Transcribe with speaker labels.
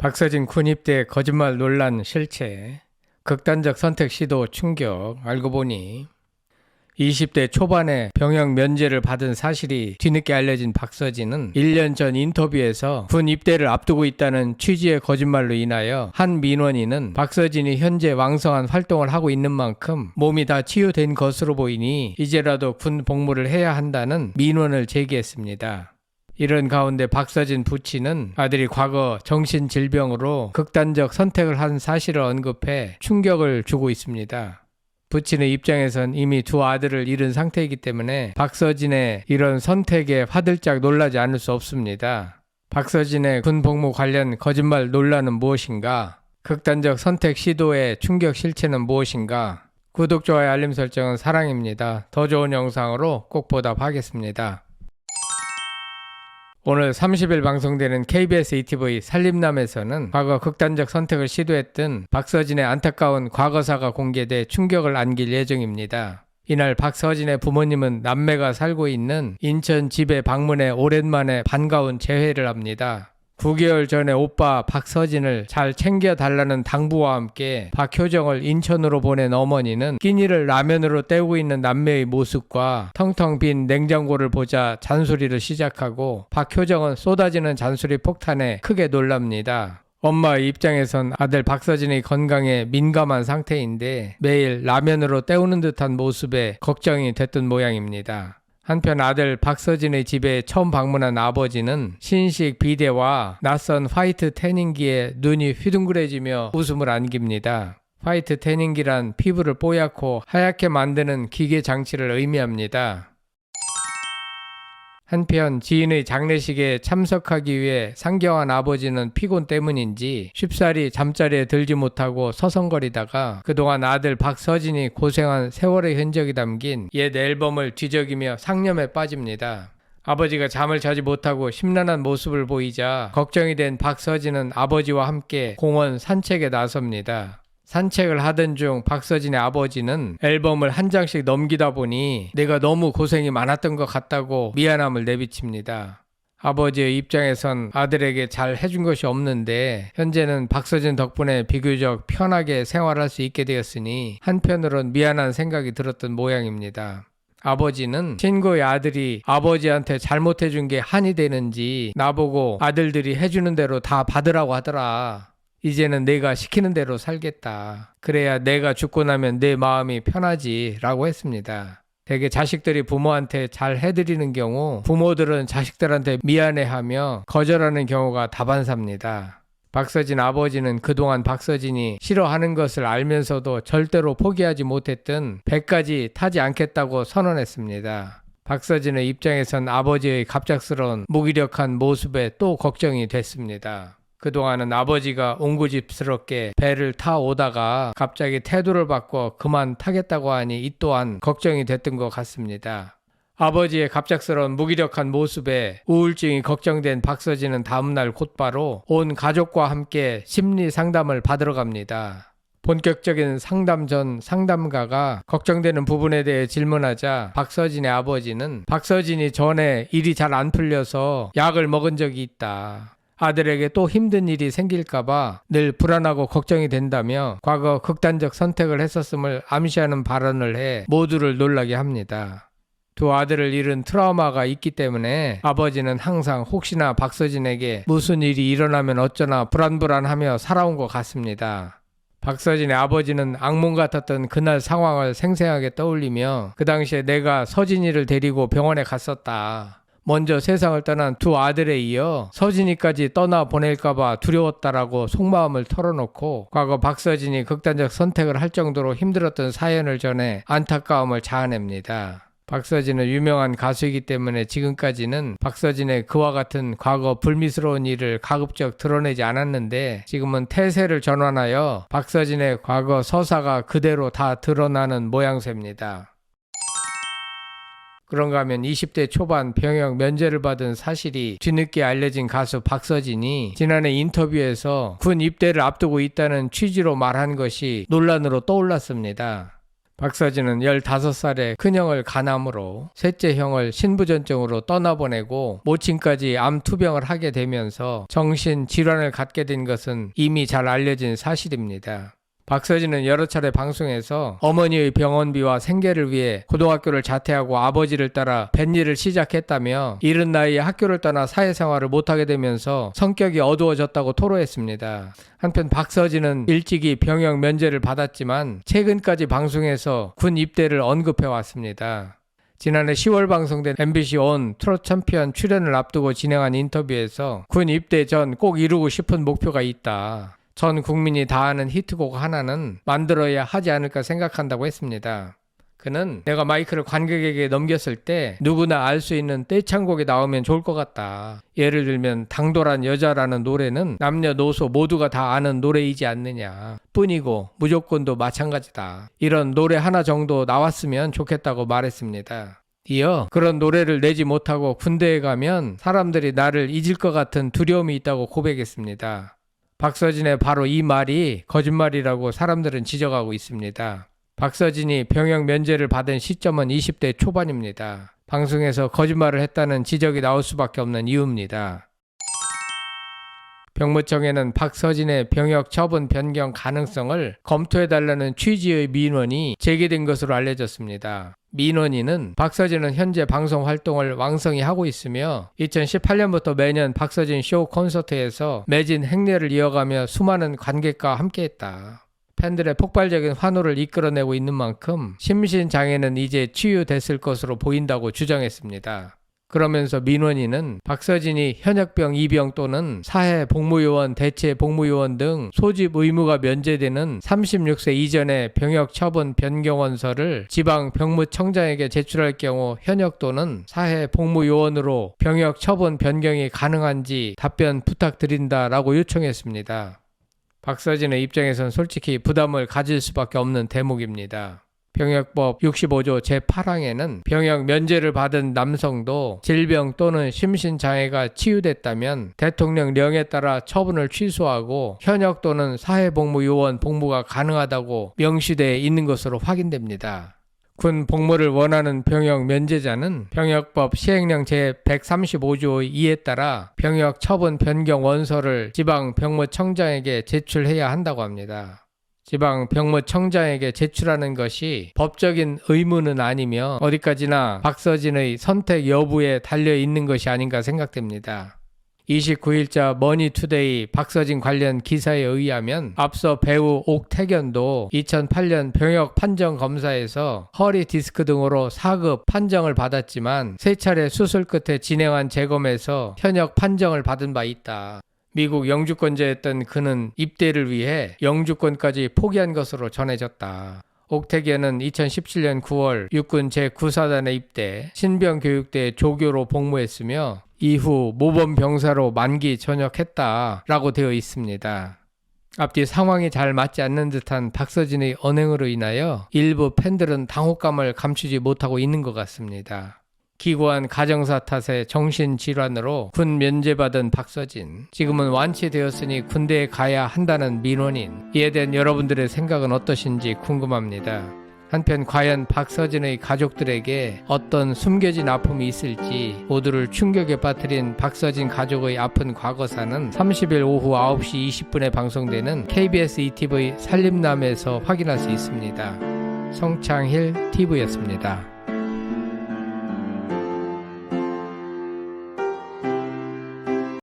Speaker 1: 박서진 군 입대 거짓말 논란 실체, 극단적 선택 시도 충격. 알고 보니 20대 초반에 병역 면제를 받은 사실이 뒤늦게 알려진 박서진은 1년 전 인터뷰에서 군 입대를 앞두고 있다는 취지의 거짓말로 인하여 한 민원인은 박서진이 현재 왕성한 활동을 하고 있는 만큼 몸이 다 치유된 것으로 보이니 이제라도 군 복무를 해야 한다는 민원을 제기했습니다. 이런 가운데 박서진 부친은 아들이 과거 정신질병으로 극단적 선택을 한 사실을 언급해 충격을 주고 있습니다. 부친의 입장에선 이미 두 아들을 잃은 상태이기 때문에 박서진의 이런 선택에 화들짝 놀라지 않을 수 없습니다. 박서진의 군 복무 관련 거짓말 논란은 무엇인가? 극단적 선택 시도의 충격 실체는 무엇인가? 구독, 좋아요, 알림 설정은 사랑입니다. 더 좋은 영상으로 꼭 보답하겠습니다. 오늘 30일 방송되는 KBS ETV 살림남에서는 과거 극단적 선택을 시도했던 박서진의 안타까운 과거사가 공개돼 충격을 안길 예정입니다. 이날 박서진의 부모님은 남매가 살고 있는 인천 집에 방문해 오랜만에 반가운 재회를 합니다. 9개월 전에 오빠 박서진을 잘 챙겨달라는 당부와 함께 박효정을 인천으로 보낸 어머니는 끼니를 라면으로 때우고 있는 남매의 모습과 텅텅 빈 냉장고를 보자 잔소리를 시작하고 박효정은 쏟아지는 잔소리 폭탄에 크게 놀랍니다. 엄마의 입장에선 아들 박서진의 건강에 민감한 상태인데 매일 라면으로 때우는 듯한 모습에 걱정이 됐던 모양입니다. 한편 아들 박서진의 집에 처음 방문한 아버지는 신식 비데와 낯선 화이트 태닝기에 눈이 휘둥그레지며 웃음을 안깁니다. 화이트 태닝기란 피부를 뽀얗고 하얗게 만드는 기계 장치를 의미합니다. 한편 지인의 장례식에 참석하기 위해 상경한 아버지는 피곤 때문인지 쉽사리 잠자리에 들지 못하고 서성거리다가 그동안 아들 박서진이 고생한 세월의 흔적이 담긴 옛 앨범을 뒤적이며 상념에 빠집니다. 아버지가 잠을 자지 못하고 심란한 모습을 보이자 걱정이 된 박서진은 아버지와 함께 공원 산책에 나섭니다. 산책을 하던 중 박서진의 아버지는 앨범을 한 장씩 넘기다 보니 내가 너무 고생이 많았던 것 같다고 미안함을 내비칩니다. 아버지의 입장에선 아들에게 잘 해준 것이 없는데 현재는 박서진 덕분에 비교적 편하게 생활할 수 있게 되었으니 한편으론 미안한 생각이 들었던 모양입니다. 아버지는 친구의 아들이 아버지한테 잘못해준 게 한이 되는지 나보고 아들들이 해주는 대로 다 받으라고 하더라. 이제는 내가 시키는 대로 살겠다. 그래야 내가 죽고 나면 내 마음이 편하지 라고 했습니다. 대개 자식들이 부모한테 잘 해드리는 경우 부모들은 자식들한테 미안해하며 거절하는 경우가 다반사입니다. 박서진 아버지는 그동안 박서진이 싫어하는 것을 알면서도 절대로 포기하지 못했던 배까지 타지 않겠다고 선언했습니다. 박서진의 입장에선 아버지의 갑작스러운 무기력한 모습에 또 걱정이 됐습니다. 그동안은 아버지가 옹구집스럽게 배를 타오다가 갑자기 태도를 바꿔 그만 타겠다고 하니 이 또한 걱정이 됐던 것 같습니다. 아버지의 갑작스러운 무기력한 모습에 우울증이 걱정된 박서진은 다음날 곧바로 온 가족과 함께 심리 상담을 받으러 갑니다. 본격적인 상담 전 상담가가 걱정되는 부분에 대해 질문하자 박서진의 아버지는 박서진이 전에 일이 잘 안 풀려서 약을 먹은 적이 있다. 아들에게 또 힘든 일이 생길까봐 늘 불안하고 걱정이 된다며 과거 극단적 선택을 했었음을 암시하는 발언을 해 모두를 놀라게 합니다. 두 아들을 잃은 트라우마가 있기 때문에 아버지는 항상 혹시나 박서진에게 무슨 일이 일어나면 어쩌나 불안불안하며 살아온 것 같습니다. 박서진의 아버지는 악몽 같았던 그날 상황을 생생하게 떠올리며 그 당시에 내가 서진이를 데리고 병원에 갔었다. 먼저 세상을 떠난 두 아들에 이어 서진이까지 떠나 보낼까봐 두려웠다라고 속마음을 털어놓고 과거 박서진이 극단적 선택을 할 정도로 힘들었던 사연을 전해 안타까움을 자아냅니다. 박서진은 유명한 가수이기 때문에 지금까지는 박서진의 그와 같은 과거 불미스러운 일을 가급적 드러내지 않았는데 지금은 태세를 전환하여 박서진의 과거 서사가 그대로 다 드러나는 모양새입니다. 그런가 하면 20대 초반 병역 면제를 받은 사실이 뒤늦게 알려진 가수 박서진이 지난해 인터뷰에서 군 입대를 앞두고 있다는 취지로 말한 것이 논란으로 떠올랐습니다. 박서진은 15살에 큰형을 간암으로 셋째 형을 신부전증으로 떠나보내고 모친까지 암 투병을 하게 되면서 정신질환을 갖게 된 것은 이미 잘 알려진 사실입니다. 박서진은 여러 차례 방송에서 어머니의 병원비와 생계를 위해 고등학교를 자퇴하고 아버지를 따라 뱃일을 시작했다며 이른 나이에 학교를 떠나 사회생활을 못하게 되면서 성격이 어두워졌다고 토로했습니다. 한편 박서진은 일찍이 병역 면제를 받았지만 최근까지 방송에서 군 입대를 언급해 왔습니다. 지난해 10월 방송된 MBC 온 트롯 챔피언 출연을 앞두고 진행한 인터뷰에서 군 입대 전 꼭 이루고 싶은 목표가 있다. 전 국민이 다 아는 히트곡 하나는 만들어야 하지 않을까 생각한다고 했습니다. 그는 내가 마이크를 관객에게 넘겼을 때 누구나 알 수 있는 떼창곡이 나오면 좋을 것 같다. 예를 들면 당돌한 여자라는 노래는 남녀노소 모두가 다 아는 노래이지 않느냐 뿐이고 무조건도 마찬가지다. 이런 노래 하나 정도 나왔으면 좋겠다고 말했습니다. 이어 그런 노래를 내지 못하고 군대에 가면 사람들이 나를 잊을 것 같은 두려움이 있다고 고백했습니다. 박서진의 바로 이 말이 거짓말이라고 사람들은 지적하고 있습니다. 박서진이 병역 면제를 받은 시점은 20대 초반입니다. 방송에서 거짓말을 했다는 지적이 나올 수밖에 없는 이유입니다. 병무청에는 박서진의 병역 처분 변경 가능성을 검토해달라는 취지의 민원이 제기된 것으로 알려졌습니다. 민원인은 박서진은 현재 방송 활동을 왕성히 하고 있으며 2018년부터 매년 박서진 쇼 콘서트에서 매진 행렬을 이어가며 수많은 관객과 함께했다. 팬들의 폭발적인 환호를 이끌어내고 있는 만큼 심신장애는 이제 치유됐을 것으로 보인다고 주장했습니다. 그러면서 민원인은 박서진이 현역병, 이병 또는 사회 복무요원, 대체 복무요원 등 소집 의무가 면제되는 36세 이전의 병역 처분 변경 원서를 지방 병무청장에게 제출할 경우 현역 또는 사회 복무요원으로 병역 처분 변경이 가능한지 답변 부탁드린다라고 요청했습니다. 박서진의 입장에선 솔직히 부담을 가질 수밖에 없는 대목입니다. 병역법 65조 제8항에는 병역 면제를 받은 남성도 질병 또는 심신장애가 치유됐다면 대통령령에 따라 처분을 취소하고 현역 또는 사회복무요원 복무가 가능하다고 명시되어 있는 것으로 확인됩니다. 군 복무를 원하는 병역 면제자는 병역법 시행령 제135조의 2에 따라 병역 처분 변경 원서를 지방 병무청장에게 제출해야 한다고 합니다. 지방 병무청장에게 제출하는 것이 법적인 의무는 아니며 어디까지나 박서진의 선택 여부에 달려 있는 것이 아닌가 생각됩니다. 29일자 머니투데이 박서진 관련 기사에 의하면 앞서 배우 옥태견도 2008년 병역 판정 검사에서 허리 디스크 등으로 4급 판정을 받았지만 3차례 수술 끝에 진행한 재검에서 현역 판정을 받은 바 있다. 미국 영주권자였던 그는 입대를 위해 영주권까지 포기한 것으로 전해졌다. 옥태견은 2017년 9월 육군 제9사단에 입대, 신병교육대 조교로 복무했으며 이후 모범병사로 만기 전역했다라고 되어 있습니다. 앞뒤 상황이 잘 맞지 않는 듯한 박서진의 언행으로 인하여 일부 팬들은 당혹감을 감추지 못하고 있는 것 같습니다. 기고한 가정사 탓에 정신질환으로 군 면제받은 박서진, 지금은 완치되었으니 군대에 가야 한다는 민원인, 이에 대한 여러분들의 생각은 어떠신지 궁금합니다. 한편 과연 박서진의 가족들에게 어떤 숨겨진 아픔이 있을지 모두를 충격에 빠뜨린 박서진 가족의 아픈 과거사는 30일 오후 9시 20분에 방송되는 KBS ETV 살림남에서 확인할 수 있습니다. 성창힐 TV였습니다.